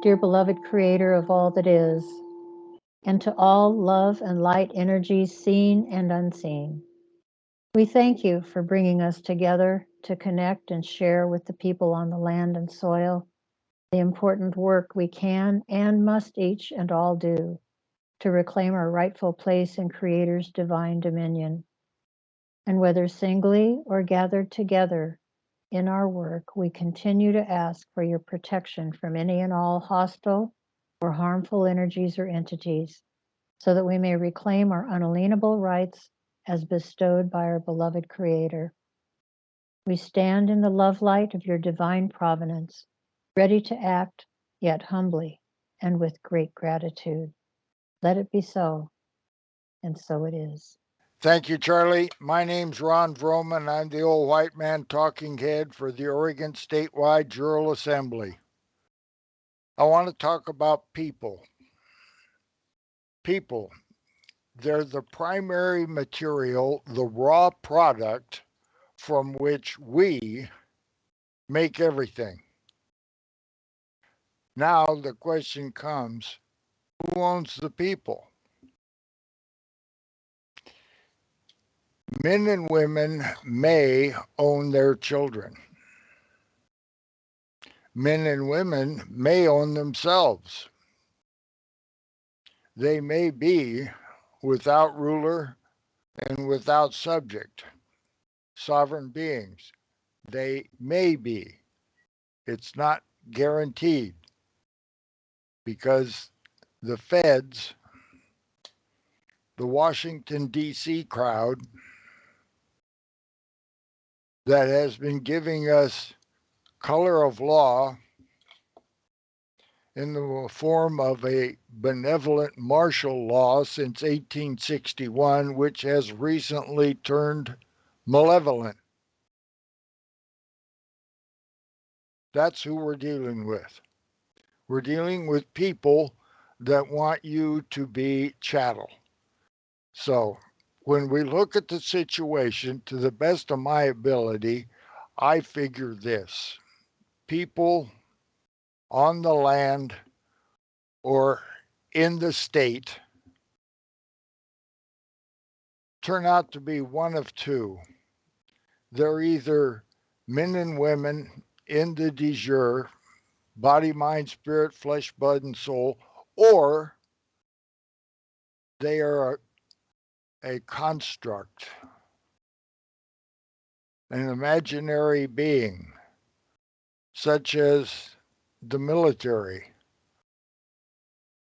dear beloved creator of all that is, and to all love and light energies seen and unseen. We thank you for bringing us together to connect and share with the people on the land and soil the important work we can and must each and all do to reclaim our rightful place in Creator's divine dominion. And whether singly or gathered together in our work, we continue to ask for your protection from any and all hostile or harmful energies or entities, so that we may reclaim our unalienable rights as bestowed by our beloved Creator. We stand in the love light of your divine providence, ready to act, yet humbly and with great gratitude. Let it be so, and so it is. Thank you, Charlie. My name's Ron Vroman. I'm the old white man talking head for the Oregon Statewide Jural Assembly. I want to talk about people. People, they're the primary material, the raw product from which we make everything. Now the question comes, who owns the people? Men and women may own their children. Men and women may own themselves. They may be without ruler and without subject, sovereign beings. They may be. It's not guaranteed because the feds, the Washington, D.C. crowd that has been giving us color of law in the form of a benevolent martial law since 1861, which has recently turned malevolent. That's who we're dealing with. We're dealing with people that want you to be chattel. So when we look at the situation, to the best of my ability, I figure this. People on the land or in the state turn out to be one of two. They're either men and women in the de jure, body, mind, spirit, flesh, blood, and soul, or they are a construct, an imaginary being, such as the military.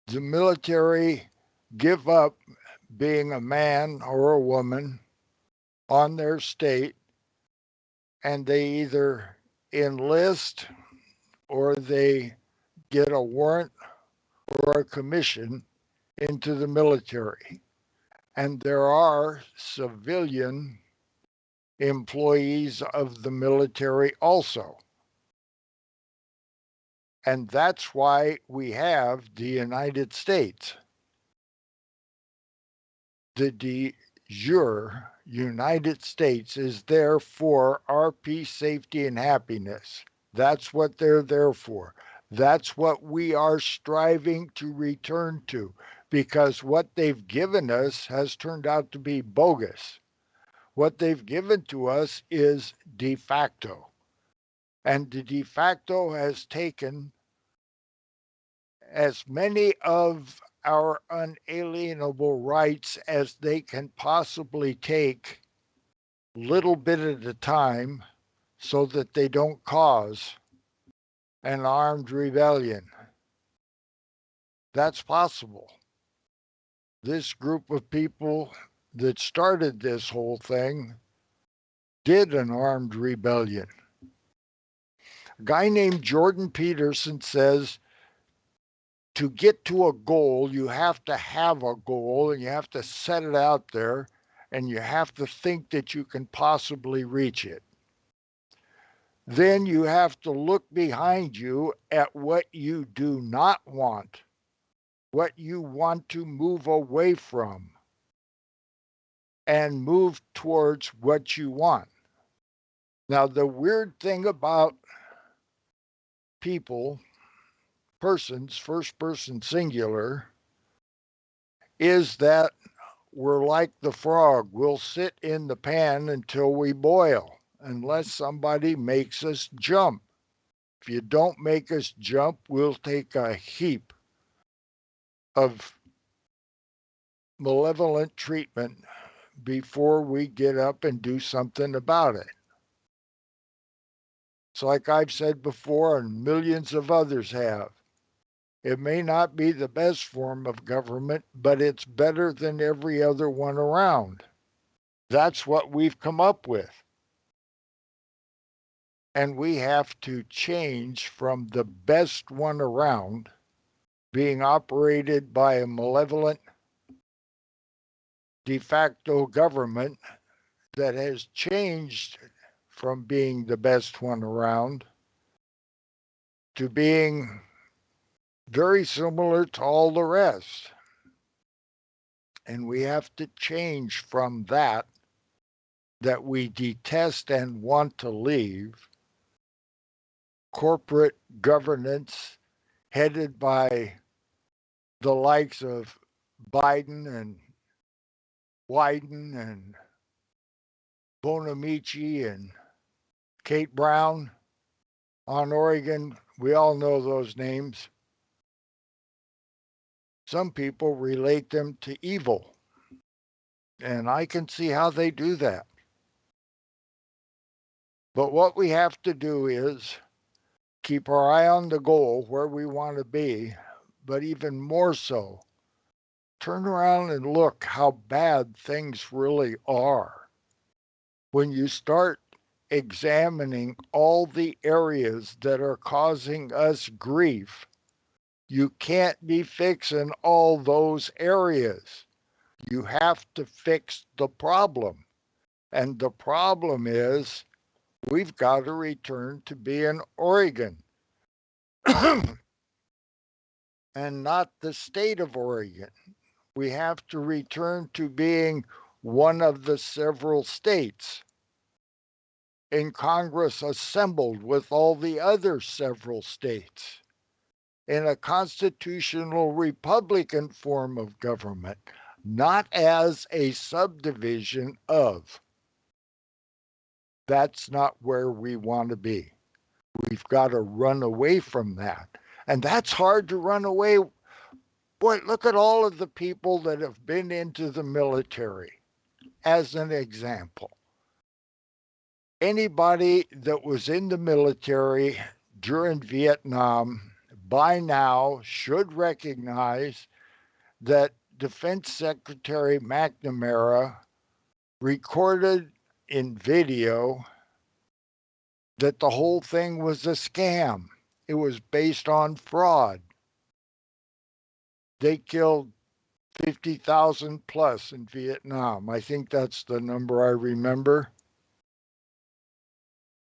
The military give up being a man or a woman on their state, and they either enlist or they get a warrant or a commission into the military. And there are civilian employees of the military also. And that's why we have the United States. The de jure United States is there for our peace, safety, and happiness. That's what they're there for. That's what we are striving to return to, because what they've given us has turned out to be bogus. What they've given to us is de facto. And the de facto has taken as many of our unalienable rights as they can possibly take, little bit at a time, so that they don't cause an armed rebellion. That's possible. This group of people that started this whole thing did an armed rebellion. A guy named Jordan Peterson says, to get to a goal, you have to have a goal and you have to set it out there and you have to think that you can possibly reach it. Then you have to look behind you at what you do not want, what you want to move away from, and move towards what you want. Now, the weird thing about people persons, first person singular, is that we're like the frog. We'll sit in the pan until we boil, unless somebody makes us jump. If you don't make us jump, we'll take a heap of malevolent treatment before we get up and do something about it. It's like I've said before, and millions of others have. It may not be the best form of government, but it's better than every other one around. That's what we've come up with. And we have to change from the best one around, being operated by a malevolent de facto government that has changed from being the best one around to being very similar to all the rest. And we have to change from that we detest and want to leave, corporate governance headed by the likes of Biden and Wyden and Bonamici and Kate Brown on Oregon. We all know those names. Some people relate them to evil, and I can see how they do that. But what we have to do is keep our eye on the goal, where we want to be, but even more so, turn around and look how bad things really are. When you start examining all the areas that are causing us grief, you can't be fixing all those areas. You have to fix the problem. And the problem is we've got to return to being Oregon and not the state of Oregon. We have to return to being one of the several states in Congress assembled with all the other several states in a constitutional Republican form of government, not as a subdivision of. That's not where we want to be. We've got to run away from that. And that's hard to run away. Boy, look at all of the people that have been into the military, as an example. Anybody that was in the military during Vietnam by now should recognize that Defense Secretary McNamara recorded in video that the whole thing was a scam. It was based on fraud. They killed 50,000 plus in Vietnam. I think that's the number I remember.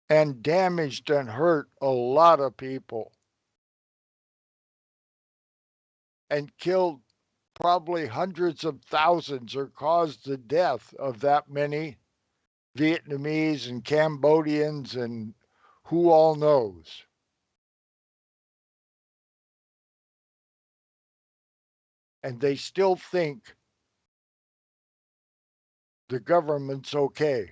And damaged and hurt a lot of people. And killed probably hundreds of thousands, or caused the death of that many Vietnamese and Cambodians and who all knows. And they still think the government's okay.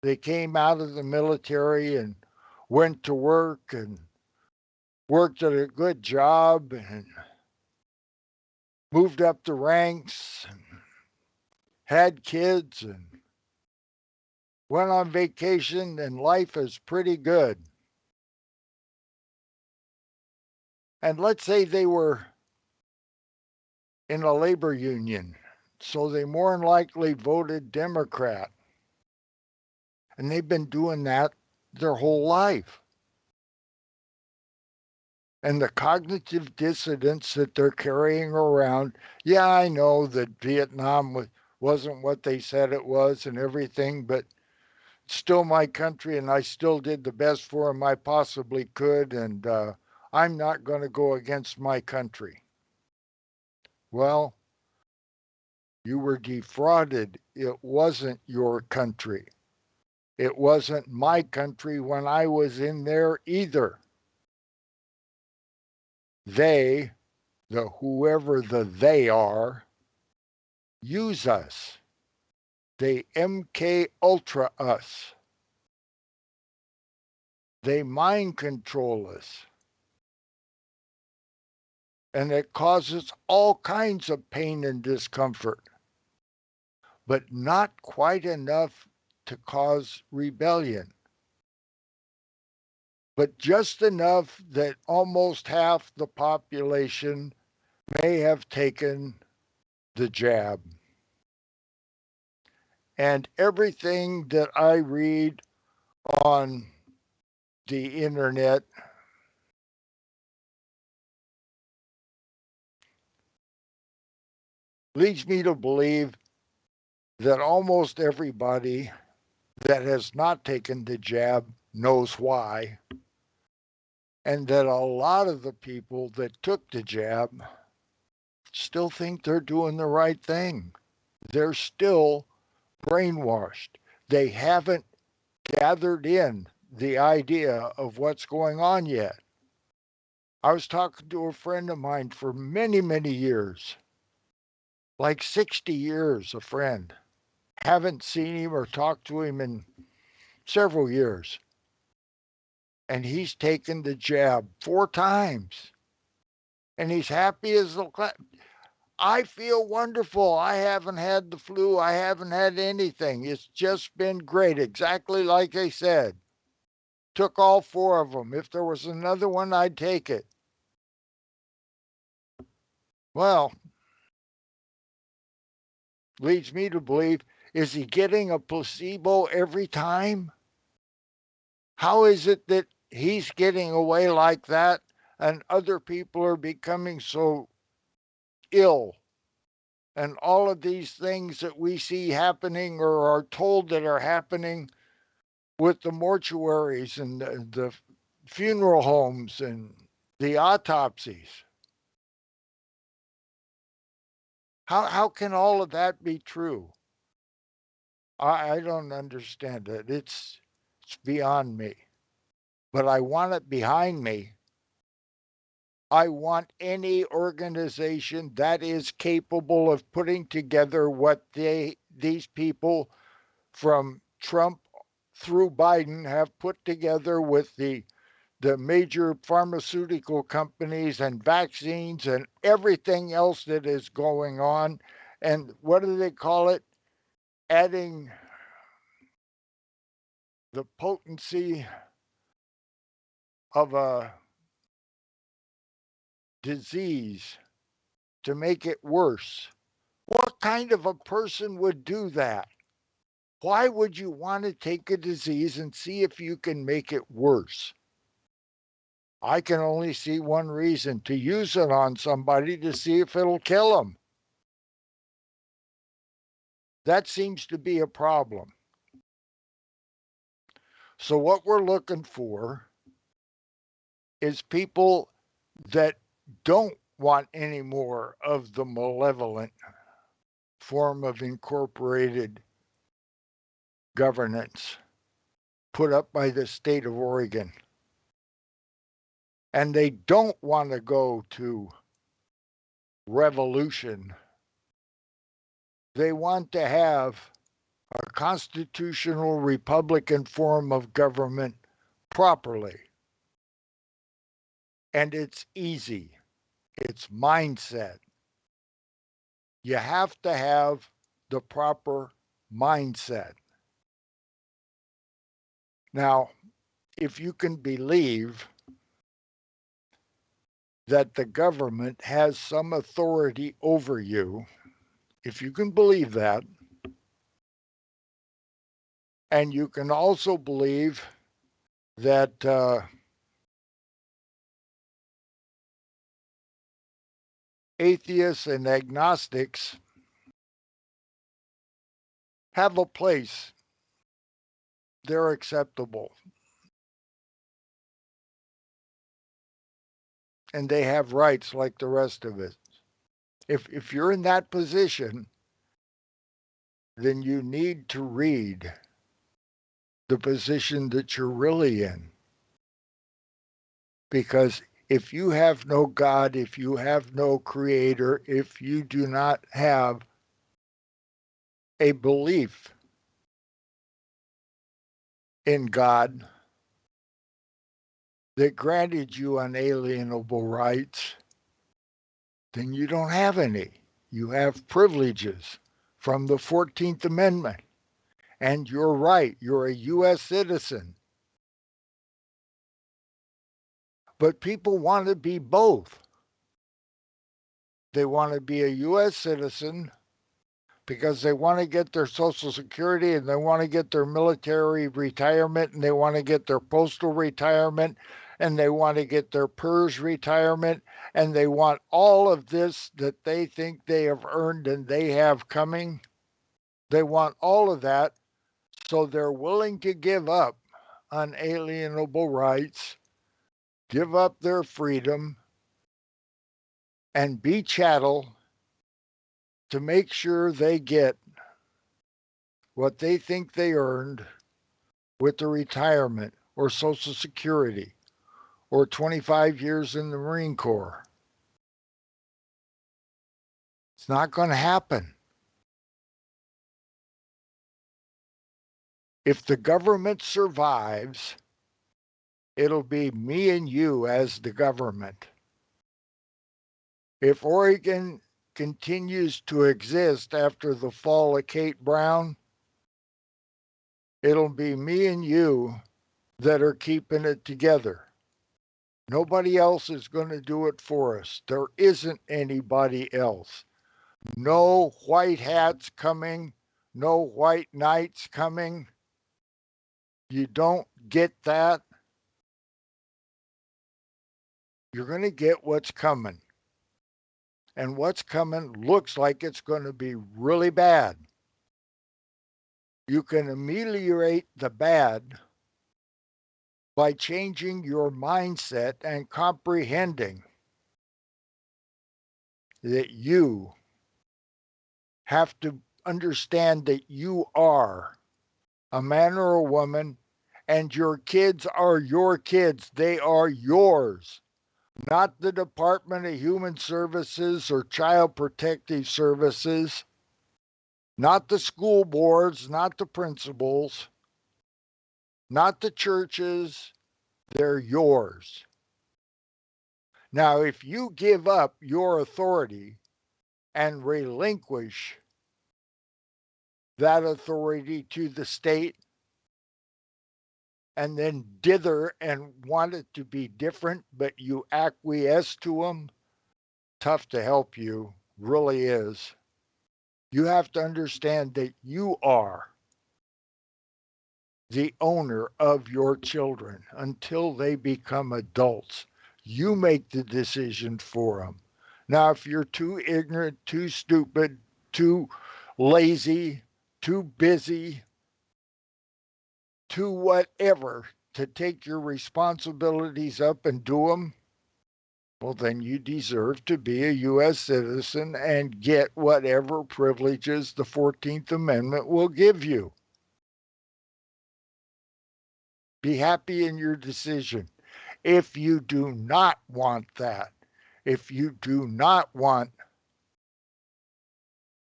They came out of the military and went to work and worked at a good job and moved up the ranks and had kids and went on vacation, and life is pretty good. And let's say they were in a labor union, so they more than likely voted Democrat. And they've been doing that their whole life. And the cognitive dissonance that they're carrying around, yeah, I know that Vietnam wasn't what they said it was and everything, but it's still my country, and I still did the best for them I possibly could, and I'm not going to go against my country. Well, you were defrauded. It wasn't your country. It wasn't my country when I was in there either. They, whoever they are, use us. They MK Ultra us. They mind control us. And it causes all kinds of pain and discomfort, but not quite enough to cause rebellion, but just enough that almost half the population may have taken the jab. And everything that I read on the internet leads me to believe that almost everybody that has not taken the jab knows why, and that a lot of the people that took the jab still think they're doing the right thing. They're still brainwashed. They haven't gathered in the idea of what's going on yet. I was talking to a friend of mine for many, many years, like 60 years, a friend. Haven't seen him or talked to him in several years. And he's taken the jab 4 times. And he's happy as the I feel wonderful. I haven't had the flu. I haven't had anything. It's just been great, exactly like I said. Took all 4 of them. If there was another one, I'd take it. Well, leads me to believe, is he getting a placebo every time? How is it that he's getting away like that and other people are becoming so ill? And all of these things that we see happening or are told that are happening with the mortuaries and the funeral homes and the autopsies. How can all of that be true? I don't understand it. It's beyond me. But I want it behind me. I want any organization that is capable of putting together what these people from Trump through Biden have put together with the major pharmaceutical companies and vaccines and everything else that is going on. And what do they call it? Adding the potency of a disease to make it worse. What kind of a person would do that? Why would you want to take a disease and see if you can make it worse? I can only see one reason: to use it on somebody to see if it'll kill them. That seems to be a problem. So, what we're looking for is people that don't want any more of the malevolent form of incorporated governance put up by the state of Oregon. And they don't want to go to revolution. They want to have a constitutional Republican form of government properly. And it's easy. It's mindset. You have to have the proper mindset. Now, if you can believe that the government has some authority over you, if you can believe that, and you can also believe that atheists and agnostics have a place, they're acceptable, and they have rights like the rest of us. If you're in that position, then you need to read the position that you're really in. Because if you have no God, if you have no creator, if you do not have a belief in God that granted you unalienable rights, then you don't have any. You have privileges from the 14th Amendment. And you're right, you're a U.S. citizen. But people want to be both. They want to be a U.S. citizen because they want to get their Social Security and they want to get their military retirement and they want to get their postal retirement and they want to get their PERS retirement and they want all of this that they think they have earned and they have coming. They want all of that, so they're willing to give up unalienable rights, give up their freedom, and be chattel to make sure they get what they think they earned with the retirement or Social Security or 25 years in the Marine Corps. It's not going to happen. If the government survives, it'll be me and you as the government. If Oregon continues to exist after the fall of Kate Brown, it'll be me and you that are keeping it together. Nobody else is going to do it for us. There isn't anybody else. No white hats coming, no white knights coming. You don't get that, you're going to get what's coming. And what's coming looks like it's going to be really bad. You can ameliorate the bad by changing your mindset and comprehending that you have to understand that you are a man or a woman and your kids are your kids. They are yours, not the Department of Human Services or Child Protective Services, not the school boards, not the principals, not the churches. They're yours. Now, if you give up your authority and relinquish that authority to the state and then dither and want it to be different, but you acquiesce to them, tough to help you, really is. You have to understand that you are the owner of your children until they become adults. You make the decision for them. Now, if you're too ignorant, too stupid, too lazy, too busy, too whatever to take your responsibilities up and do them, well, then you deserve to be a U.S. citizen and get whatever privileges the 14th Amendment will give you. Be happy in your decision. If you do not want that, if you do not want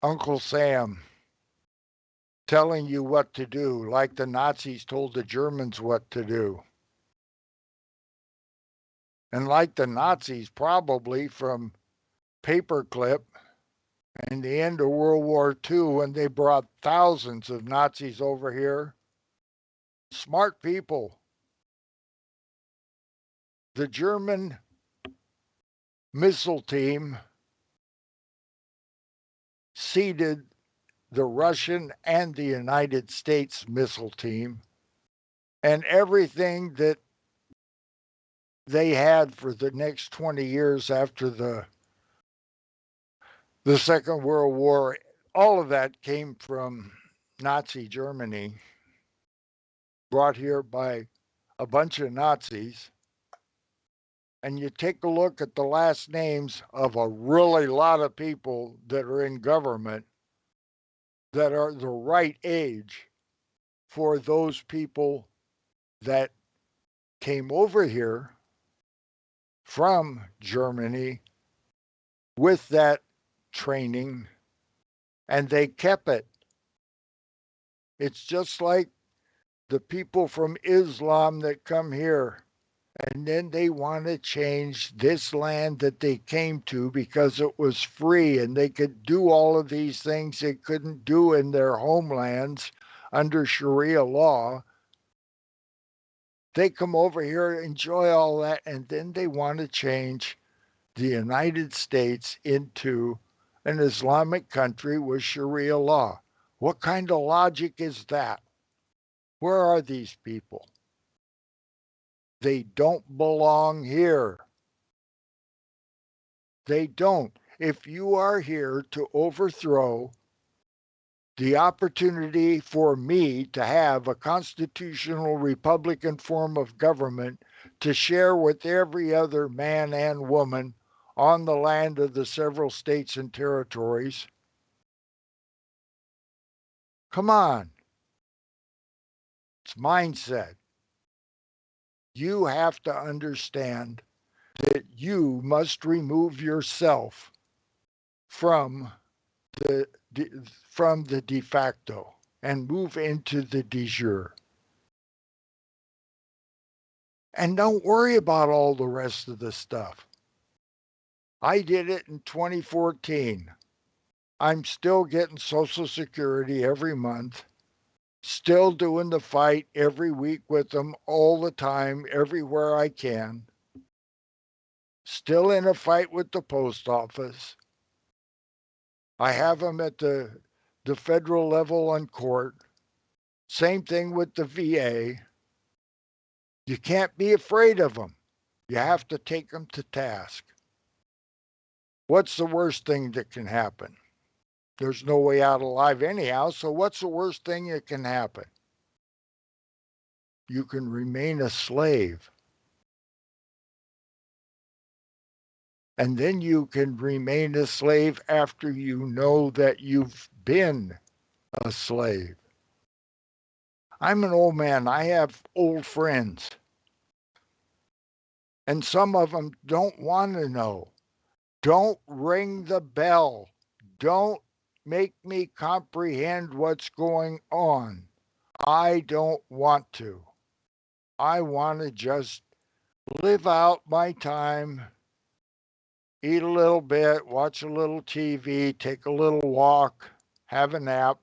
Uncle Sam telling you what to do, like the Nazis told the Germans what to do, and like the Nazis probably from Paperclip and the end of World War II when they brought thousands of Nazis over here, smart people. The German missile team seeded the Russian and the United States missile team, and everything that they had for the next 20 years after the Second World War, all of that came from Nazi Germany, brought here by a bunch of Nazis. And you take a look at the last names of a really lot of people that are in government that are the right age for those people that came over here from Germany with that training, and they kept it. It's just like the people from Islam that come here, and then they want to change this land that they came to because it was free and they could do all of these things they couldn't do in their homelands under Sharia law. They come over here, enjoy all that, and then they want to change the United States into an Islamic country with Sharia law. What kind of logic is that? Where are these people? They don't belong here. They don't. If you are here to overthrow the opportunity for me to have a constitutional Republican form of government to share with every other man and woman on the land of the several states and territories, come on. It's mindset. You have to understand that you must remove yourself from the from the de facto and move into the de jure. And don't worry about all the rest of the stuff. I did it in 2014. I'm still getting Social Security every month, still doing the fight every week with them all the time, everywhere I can, still in a fight with the post office. I have them at the federal level on court. Same thing with the VA. You can't be afraid of them. You have to take them to task. What's the worst thing that can happen? There's no way out alive anyhow, so what's the worst thing that can happen? You can remain a slave. And then you can remain a slave after you know that you've been a slave. I'm an old man. I have old friends. And some of them don't want to know. Don't ring the bell. Don't make me comprehend what's going on. I don't want to. I want to just live out my time, eat a little bit, watch a little TV, take a little walk, have a nap.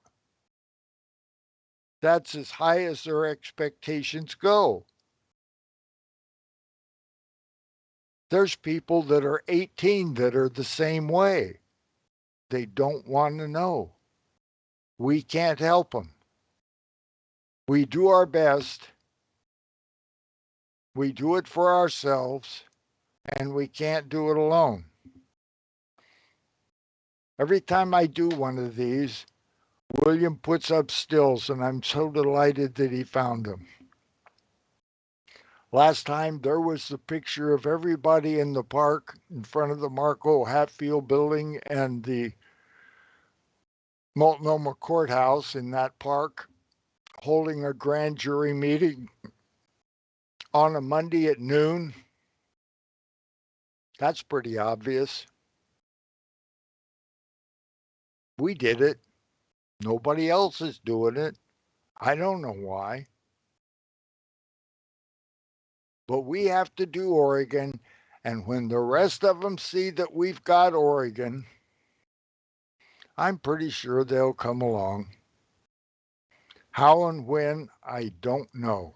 That's as high as their expectations go. There's people that are 18 that are the same way. They don't want to know. We can't help them. We do our best. We do it for ourselves, and we can't do it alone. Every time I do one of these, William puts up stills, and I'm so delighted that he found them. Last time, there was the picture of everybody in the park in front of the Marco Hatfield building and the Multnomah Courthouse in that park holding a grand jury meeting on a Monday at noon. That's pretty obvious. We did it. Nobody else is doing it. I don't know why. But we have to do Oregon. And when the rest of them see that we've got Oregon, I'm pretty sure they'll come along. How and when, I don't know.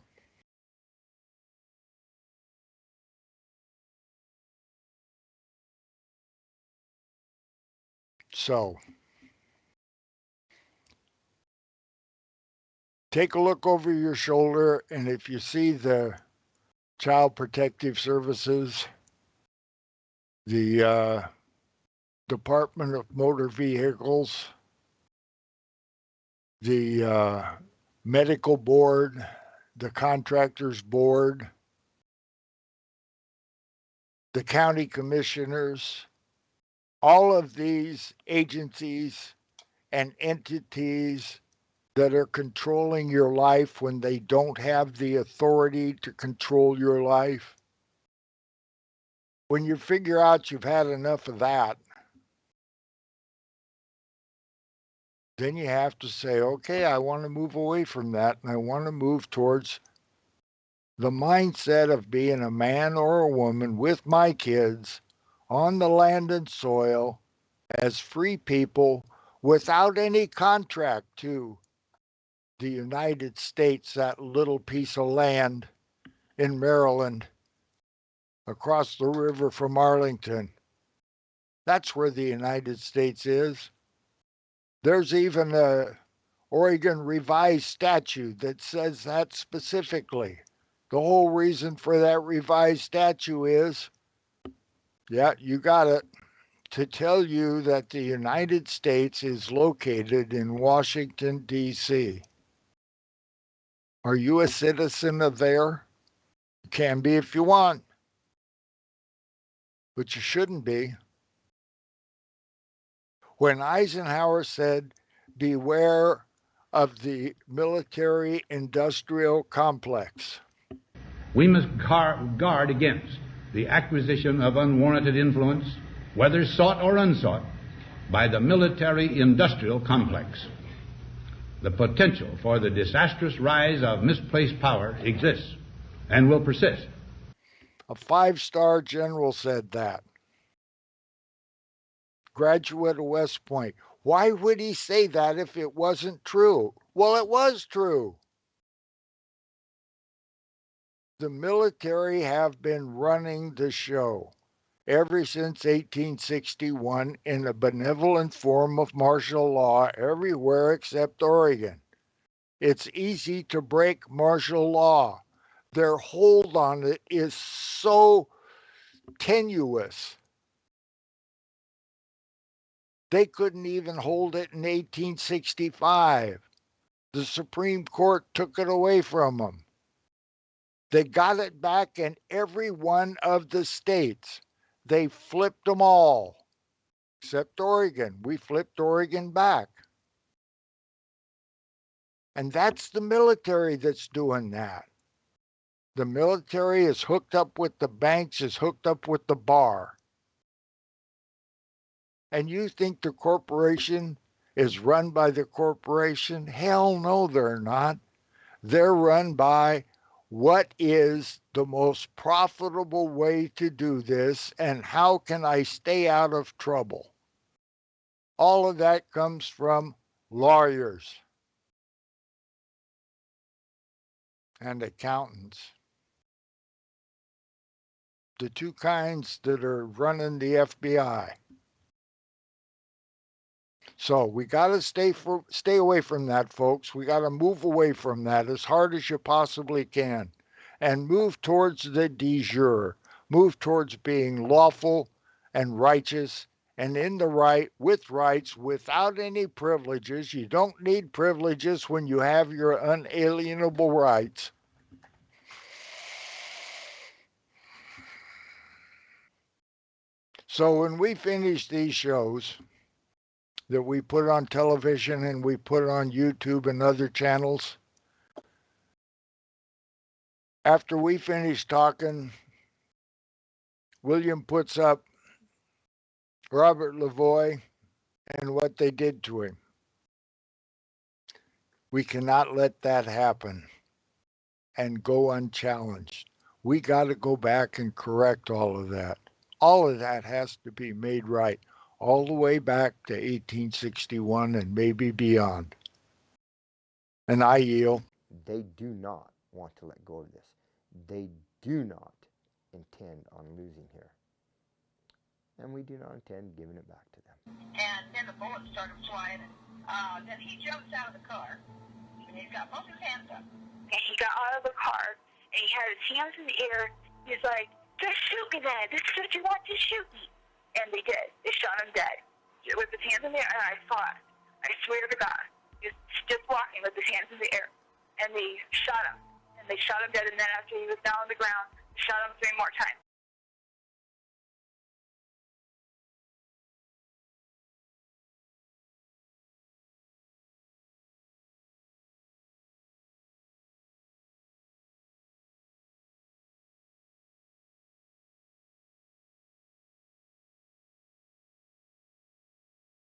So, take a look over your shoulder, and if you see the Child Protective Services, the Department of Motor Vehicles, the Medical Board, the Contractors Board, the County Commissioners, all of these agencies and entities that are controlling your life when they don't have the authority to control your life? When you figure out you've had enough of that, then you have to say, okay, I want to move away from that, and I want to move towards the mindset of being a man or a woman with my kids on the land and soil as free people without any contract to the United States, that little piece of land in Maryland across the river from Arlington. That's where the United States is. There's even a Oregon revised statute that says that specifically. The whole reason for that revised statute is, yeah, you got it, to tell you that the United States is located in Washington, D.C. Are you a citizen of there? You can be if you want, but you shouldn't be. When Eisenhower said, beware of the military industrial complex, we must guard against the acquisition of unwarranted influence, whether sought or unsought, by the military-industrial complex. The potential for the disastrous rise of misplaced power exists and will persist. A 5-star general said that. Graduate of West Point. Why would he say that if it wasn't true? Well, it was true. The military have been running the show ever since 1861 in a benevolent form of martial law everywhere except Oregon. It's easy to break martial law. Their hold on it is so tenuous. They couldn't even hold it in 1865. The Supreme Court took it away from them. They got it back in every one of the states. They flipped them all, except Oregon. We flipped Oregon back. And that's the military that's doing that. The military is hooked up with the banks, is hooked up with the bar. And you think the corporation is run by the corporation? Hell no, they're not. They're run by what is the most profitable way to do this and how can I stay out of trouble? All of that comes from lawyers and accountants. The two kinds that are running the FBI. So we got to stay away from that, folks. We got to move away from that as hard as you possibly can and move towards the de jure, move towards being lawful and righteous and in the right with rights without any privileges. You don't need privileges when you have your unalienable rights. So when we finish these shows that we put on television and we put on YouTube and other channels, after we finish talking, William puts up Robert Lavoie and what they did to him. We cannot let that happen and go unchallenged. We got to go back and correct all of that. All of that has to be made right, all the way back to 1861 and maybe beyond. And I yield. They do not want to let go of this. They do not intend on losing here. And we do not intend giving it back to them. And then the bullets started flying, and then he jumps out of the car, and he's got both his hands up. And he got out of the car, and he had his hands in the air. He's like, just shoot me then. This is what you want, to shoot me. And they did. They shot him dead. With his hands in the air, and I saw it. I swear to God. He was just walking with his hands in the air. And they shot him. And they shot him dead, and then after he was down on the ground, they shot him 3 more times.